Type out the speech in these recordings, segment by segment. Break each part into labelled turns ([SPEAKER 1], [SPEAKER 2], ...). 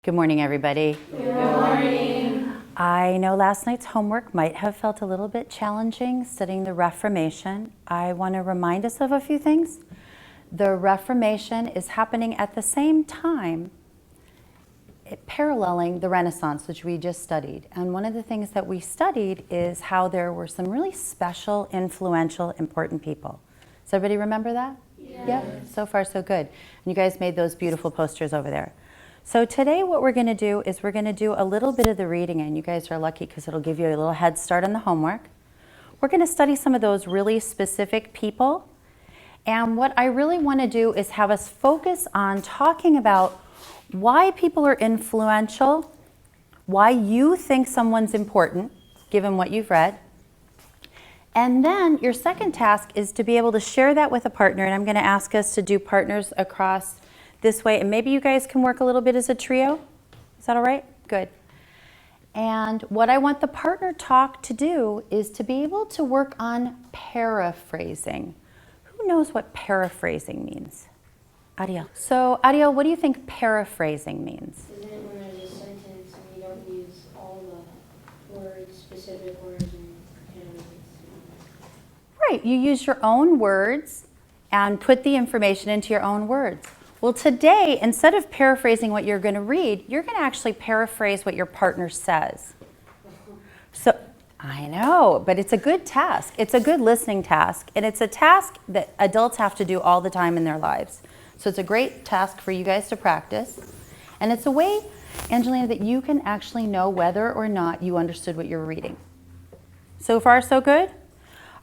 [SPEAKER 1] Good morning, everybody.
[SPEAKER 2] Good morning.
[SPEAKER 1] I know last night's homework might have felt a little bit challenging studying the Reformation. I want to remind us of a few things. The Reformation is happening at the same time, paralleling the Renaissance, which we just studied. And one of the things that we studied is how there were some really special, influential, important people. Does everybody remember that?
[SPEAKER 2] Yes.
[SPEAKER 1] Yep, so far so good. And you guys made those beautiful posters over there. So today what we're going to do is we're going to do a little bit of the reading, and you guys are lucky because it'll give you a little head start on the homework. We're going to study some of those really specific people. And what I really want to do is have us focus on talking about why people are influential, why you think someone's important, given what you've read. And then your second task is to be able to share that with a partner, and I'm going to ask us to do partners across this way, and maybe you guys can work a little bit as a trio. Is that all right? Good. And what I want the partner talk to do is to be able to work on paraphrasing. Who knows what paraphrasing means? Ariel. So, Ariel, what do you think paraphrasing means?
[SPEAKER 2] Isn't it when there's a sentence and you don't use all the words, specific words, and
[SPEAKER 1] Right, you use your own words and put the information into your own words. Well, today, instead of paraphrasing what you're going to read, you're going to actually paraphrase what your partner says. So, I know, but it's a good task. It's a good listening task, and it's a task that adults have to do all the time in their lives. So it's a great task for you guys to practice. And it's a way, Angelina, that you can actually know whether or not you understood what you're reading. So far, so good?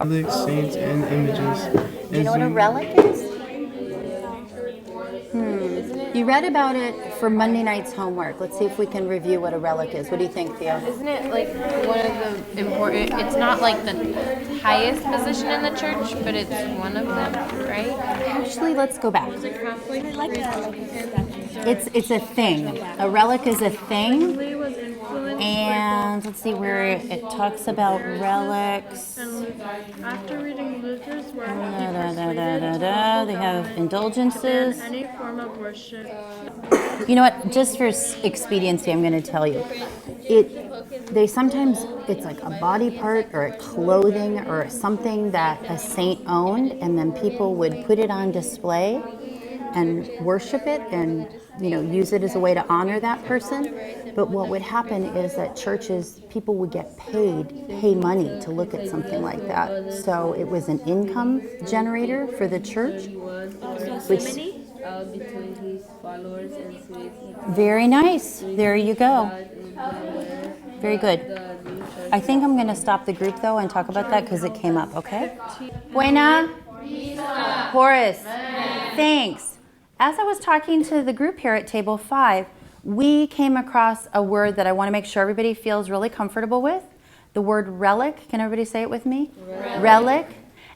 [SPEAKER 3] Relics, saints, and images.
[SPEAKER 1] Do you know what a relic is? You read about it for Monday night's homework. Let's see if we can review what a relic is. What do you think, Theo?
[SPEAKER 4] Isn't it like one of the important, it's not like the highest position in the church, but it's one of them, right?
[SPEAKER 1] Actually, let's go back. It's a thing. A relic is a thing. And let's see where it talks about relics.
[SPEAKER 5] After reading Luther's work,
[SPEAKER 1] They have indulgences.
[SPEAKER 5] any form of worship.
[SPEAKER 1] You know what? Just for expediency, I'm going to tell you. They sometimes, it's like a body part or a clothing or something that a saint owned, and then people would put it on display and worship it and, you know, use it as a way to honor that person. But what would happen is that churches, people would get pay money to look at something like that. So it was an income generator for the church. Which,
[SPEAKER 6] between his followers and slaves.
[SPEAKER 1] very nice. There you go. Very good. I think I'm going to stop the group, though, and talk about that because it came up, okay? Buena? Horace. Thanks. As I was talking to the group here at table 5, we came across a word that I want to make sure everybody feels really comfortable with. The word relic. Can everybody say it with me? Relic.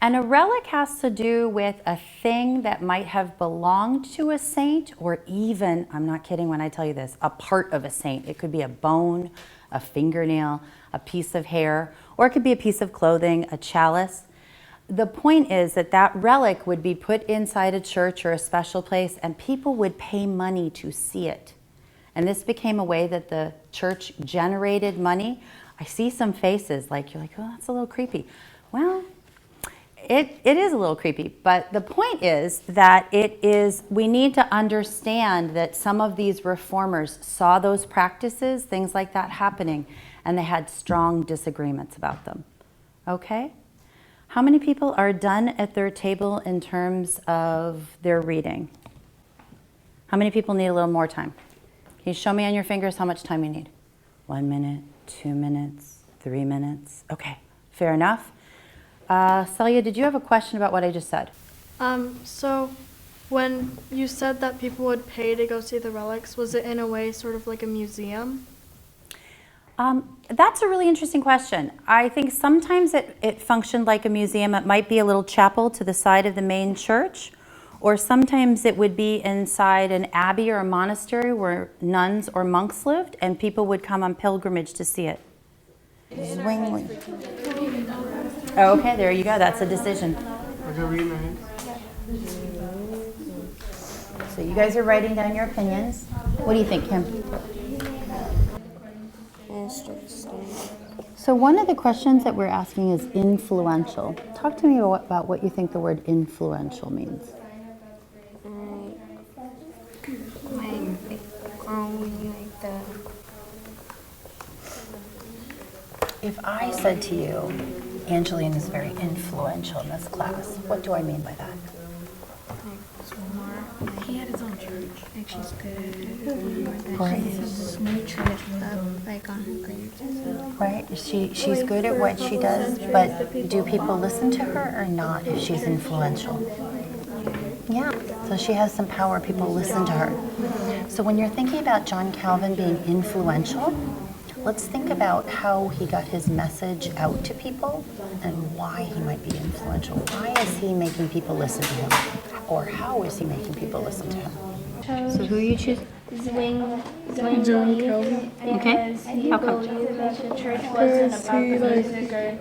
[SPEAKER 1] And a relic has to do with a thing that might have belonged to a saint, or even, I'm not kidding when I tell you this, a part of a saint. It could be a bone, a fingernail, a piece of hair, or it could be a piece of clothing, a chalice. The point is that that relic would be put inside a church or a special place, and people would pay money to see it. And this became a way that the church generated money. I see some faces like, you're like, oh, that's a little creepy. Well, it is a little creepy, but the point is that we need to understand that some of these reformers saw those practices, things like that happening, and they had strong disagreements about them. Okay? How many people are done at their table in terms of their reading? How many people need a little more time? Can you show me on your fingers how much time you need? 1 minute, 2 minutes, 3 minutes. Okay, fair enough. Celia, did you have a question about what I just said?
[SPEAKER 5] So when you said that people would pay to go see the relics, was it in a way sort of like a museum?
[SPEAKER 1] That's a really interesting question. I think sometimes it functioned like a museum. It might be a little chapel to the side of the main church, or sometimes it would be inside an abbey or a monastery where nuns or monks lived, and people would come on pilgrimage to see it. Zwingli. Okay, there you go. That's a decision.
[SPEAKER 3] I can read my hand.
[SPEAKER 1] So you guys are writing down your opinions. What do you think, Kim? So one of the questions that we're asking is influential. Talk to me about what you think the word influential means. If I said to you, Angeline is very influential in this class, what do I mean by that?
[SPEAKER 7] He had his own church. Like she's good.
[SPEAKER 1] Right.
[SPEAKER 7] She's new church stuff, like on her grades.
[SPEAKER 1] Right? She's good at what she does, but do people listen to her or not if she's influential? Yeah. So she has some power. People listen to her. So when you're thinking about John Calvin being influential, let's think about how he got his message out to people and why he might be influential. Why is he making people listen to him? Or how is he making people listen to him? So who you choose?
[SPEAKER 2] John
[SPEAKER 3] Calvin.
[SPEAKER 1] Okay. How come?
[SPEAKER 2] The church
[SPEAKER 3] Because he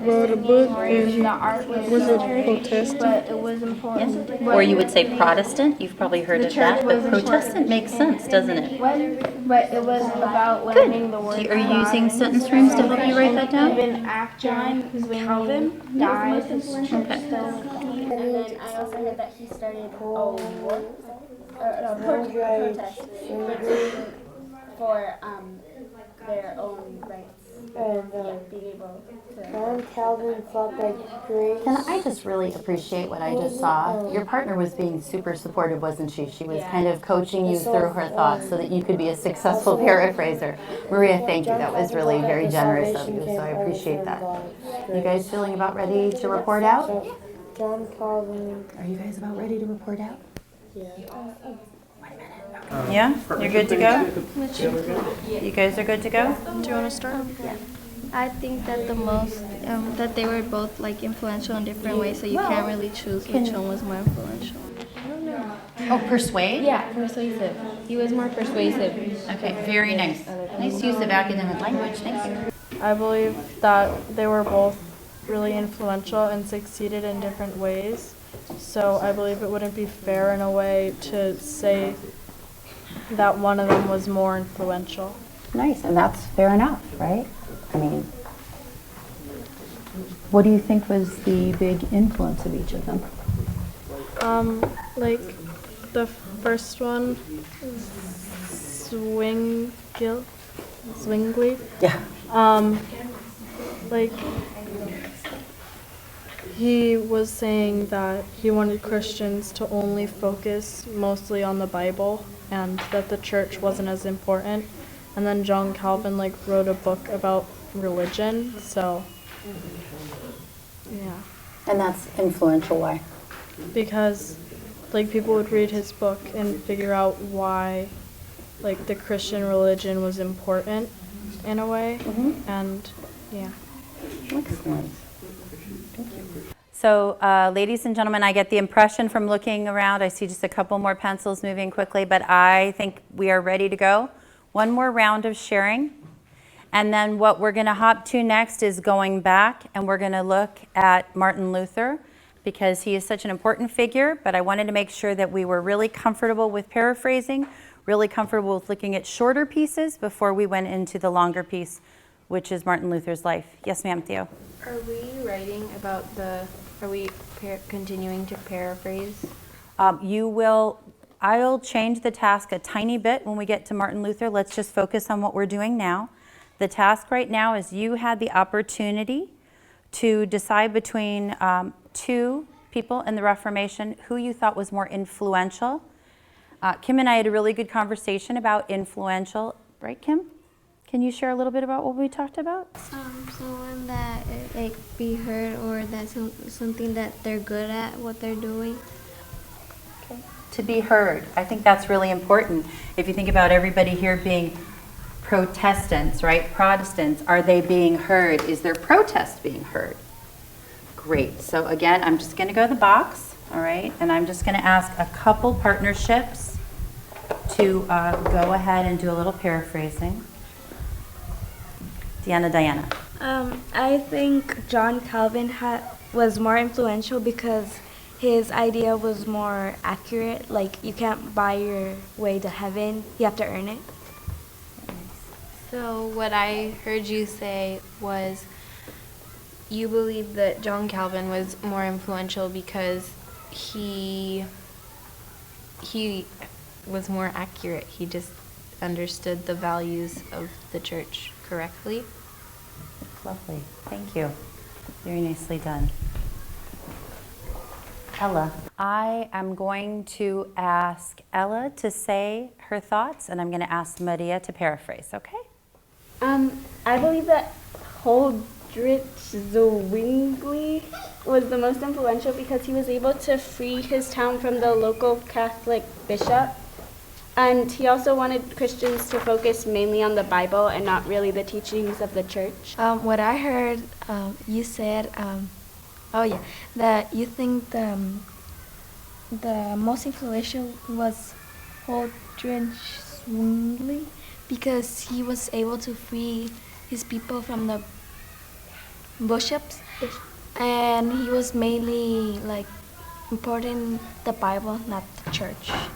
[SPEAKER 3] wrote a book and was a Protestant.
[SPEAKER 2] but it was important.
[SPEAKER 1] Or you would say Protestant. You've probably heard of that, but Protestant makes sense, doesn't it?
[SPEAKER 2] But it wasn't about learning the word.
[SPEAKER 1] Are you using sentence rooms to help you write that down?
[SPEAKER 2] Even after Calvin died, his church still.
[SPEAKER 8] And then I also heard that he started a war, protest for their own rights and being able to.
[SPEAKER 2] John Calvin thought that grace.
[SPEAKER 1] And I just really appreciate what I just saw. Your partner was being super supportive, wasn't she? She was kind of coaching you through her thoughts so that you could be a successful paraphraser. Maria, thank you. That was really very generous of you, so I appreciate that. You guys feeling about ready to report out?
[SPEAKER 2] John Calvin.
[SPEAKER 1] Are you guys about ready to report out? Yeah, you're good to go? You guys are good to go?
[SPEAKER 5] Do you want to start?
[SPEAKER 7] I think that the most that they were both like influential in different ways, so you can't really choose which one was more influential.
[SPEAKER 1] Oh, persuade?
[SPEAKER 6] Yeah, persuasive. He was more persuasive.
[SPEAKER 1] Okay, very nice. Nice use of academic language, thank you.
[SPEAKER 5] I believe that they were both really influential and succeeded in different ways. So I believe it wouldn't be fair in a way to say that one of them was more influential.
[SPEAKER 1] Nice, and that's fair enough, right? I mean, what do you think was the big influence of each of them?
[SPEAKER 5] Like the first one, Zwingli.
[SPEAKER 1] Yeah.
[SPEAKER 5] Like he was saying that he wanted Christians to only focus mostly on the Bible and that the church wasn't as important. And then John Calvin like wrote a book about religion, so yeah.
[SPEAKER 1] And that's influential, why?
[SPEAKER 5] Because like people would read his book and figure out why like the Christian religion was important in a way. And yeah.
[SPEAKER 1] Excellent. Thank you. So, ladies and gentlemen, I get the impression from looking around, I see just a couple more pencils moving quickly, but I think we are ready to go. One more round of sharing. And then what we're going to hop to next is going back, and we're going to look at Martin Luther because he is such an important figure, but I wanted to make sure that we were really comfortable with paraphrasing, really comfortable with looking at shorter pieces before we went into the longer piece, which is Martin Luther's life. Yes, ma'am, Theo.
[SPEAKER 4] Are we writing about are we continuing to paraphrase?
[SPEAKER 1] I'll change the task a tiny bit when we get to Martin Luther. Let's just focus on what we're doing now. The task right now is you had the opportunity to decide between two people in the Reformation who you thought was more influential. Kim and I had a really good conversation about influential, right, Kim? Can you share a little bit about what we talked about?
[SPEAKER 7] Someone that like be heard, or that's something that they're good at what they're doing.
[SPEAKER 1] Okay. To be heard. I think that's really important. If you think about everybody here being Protestants, right? Protestants, are they being heard? Is their protest being heard? Great. So again, I'm just going to go to the box, all right? And I'm just going to ask a couple partnerships to go ahead and do a little paraphrasing.
[SPEAKER 9] I think John Calvin was more influential because his idea was more accurate. Like, you can't buy your way to heaven, you have to earn it.
[SPEAKER 4] So what I heard you say was you believe that John Calvin was more influential because he was more accurate. He just understood the values of the church correctly.
[SPEAKER 1] Lovely. Thank you. Very nicely done. Ella. I am going to ask Ella to say her thoughts, and I'm going to ask Maria to paraphrase, okay?
[SPEAKER 8] I believe that Huldrych Zwingli was the most influential because he was able to free his town from the local Catholic bishop. And he also wanted Christians to focus mainly on the Bible and not really the teachings of the church.
[SPEAKER 9] What I heard, you said, that you think the most influential was Huldrych Zwingli because he was able to free his people from the bishops, and he was mainly like important the Bible, not the church.